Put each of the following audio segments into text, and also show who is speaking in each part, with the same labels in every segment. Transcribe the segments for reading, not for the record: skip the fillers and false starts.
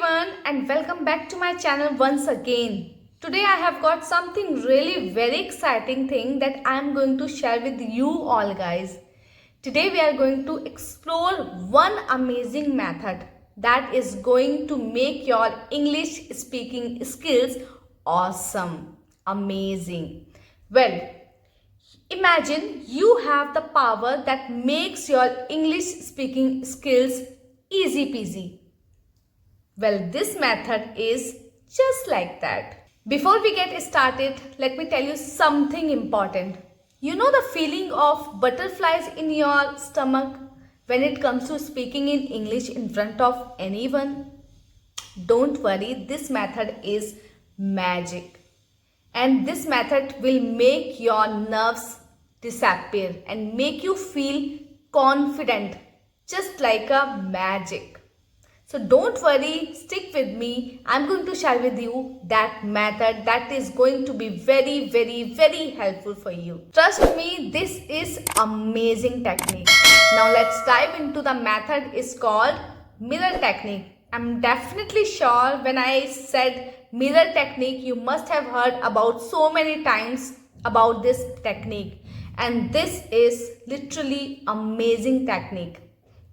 Speaker 1: everyone and welcome back to my channel once again. Today I have got something really very exciting thing that I am going to share with you all guys. Today we are going to explore one amazing method that is going to make your English speaking skills awesome, amazing. Well, imagine you have the power that makes your English speaking skills easy peasy. Well, this method is just like that. Before we get started, let me tell you something important. You know the feeling of butterflies in your stomach when it comes to speaking in English in front of anyone? Don't worry, this method is magic. And this method will make your nerves disappear and make you feel confident, just like a magic. So don't worry, stick with me. I'm going to share with you that method that is going to be very helpful for you. Trust me, this is amazing technique. Now let's dive into the method. It's called mirror technique. I'm definitely sure when I said mirror technique, you must have heard about so many times about this technique. And this is literally amazing technique.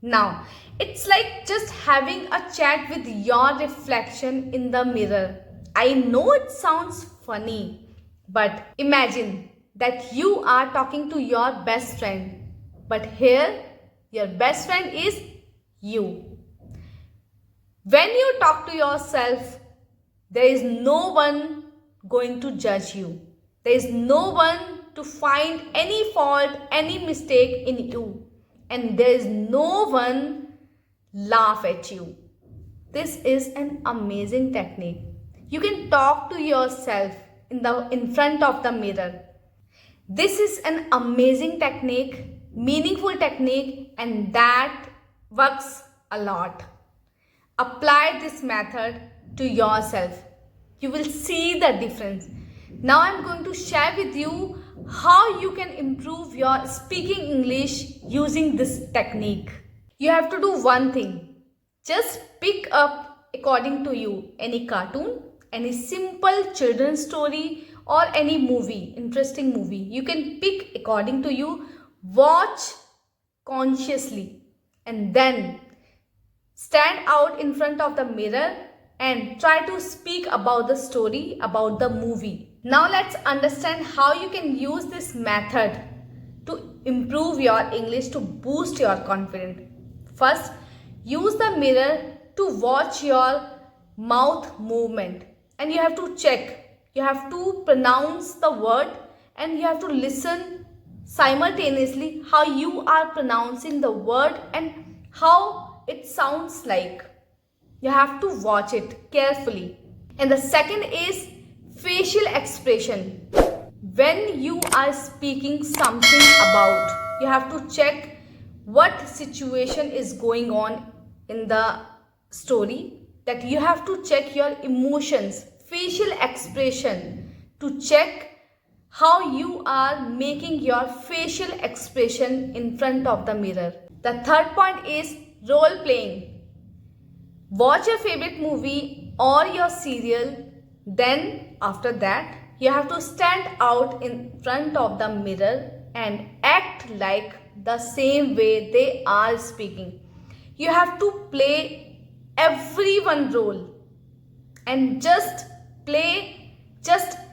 Speaker 1: Now, it's like just having a chat with your reflection in the mirror. I know it sounds funny, but imagine that you are talking to your best friend. But here, your best friend is you. When you talk to yourself, there is no one going to judge you. There is no one to find any fault, any mistake in you. And there is no one laugh at you. This is an amazing technique. You can talk to yourself in front of the mirror. This is an amazing technique, meaningful technique, and that works a lot. Apply this method to yourself. You will see the difference. Now I'm going to share with you how you can improve your speaking English using this technique. You have to do one thing. Just pick up, according to you, any cartoon, any simple children's story or any movie, interesting movie. You can pick according to you, watch consciously and then stand out in front of the mirror and try to speak about the story, about the movie. Now let's understand how you can use this method to improve your English, to boost your confidence. First, use the mirror to watch your mouth movement and you have to check. You have to pronounce the word and you have to listen simultaneously how you are pronouncing the word and how it sounds like. You have to watch it carefully. And the second is facial expression. When you are speaking something about, you have to check what situation is going on in the story, that you have to check your emotions, facial expression, to check how you are making your facial expression in front of the mirror. The third point is role playing. Watch your favorite movie or your serial, then after that you have to stand out in front of the mirror and act like the same way they are speaking. You have to play everyone role and just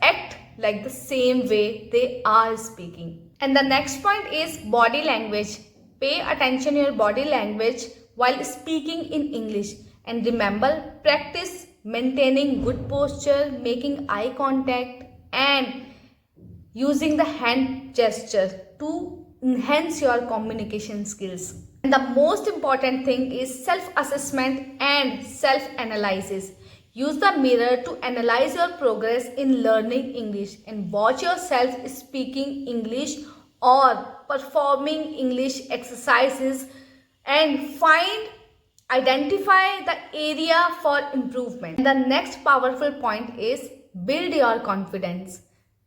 Speaker 1: act like the same way they are speaking. And the next point is body language. Pay attention to your body language while speaking in English. And remember, practice maintaining good posture, making eye contact and using the hand gesture to enhance your communication skills. And the most important thing is self-assessment and self-analysis. Use the mirror to analyze your progress in learning English and watch yourself speaking English or performing English exercises and identify the area for improvement. And the next powerful point is build your confidence.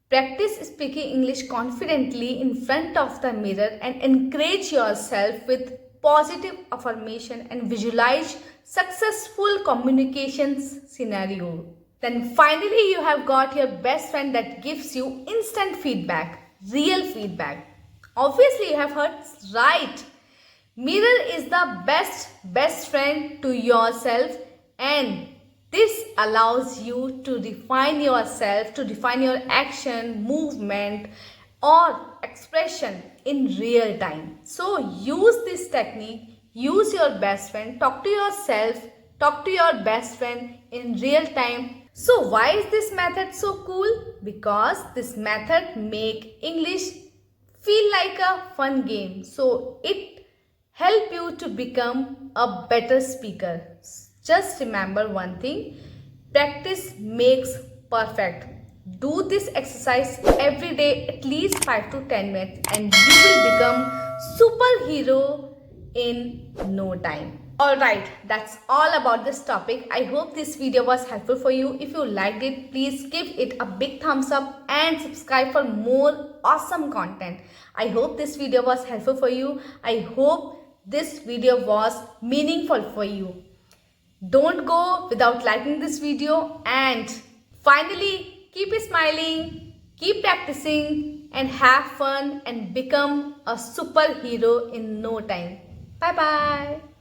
Speaker 1: Practice speaking English confidently in front of the mirror and encourage yourself with positive affirmation and visualize successful communications scenario. Then finally you have got your best friend that gives you instant feedback, real feedback. Obviously you have heard right. Mirror is the best friend to yourself, and this allows you to define yourself, to define your action, movement or expression in real time. So use this technique, use your best friend, talk to yourself, talk to your best friend in real time. So why is this method so cool? Because this method make English feel like a fun game. So it help you to become a better speaker. Just remember one thing, practice makes perfect. Do this exercise every day at least 5 to 10 minutes and you will become superhero in no time. Alright, that's all about this topic. I hope this video was helpful for you. If you liked it, please give it a big thumbs up and subscribe for more awesome content. I hope this video was helpful for you. I hope this video was meaningful for you. Don't go without liking this video, and finally keep smiling, keep practicing and have fun and become a superhero in no time. Bye bye.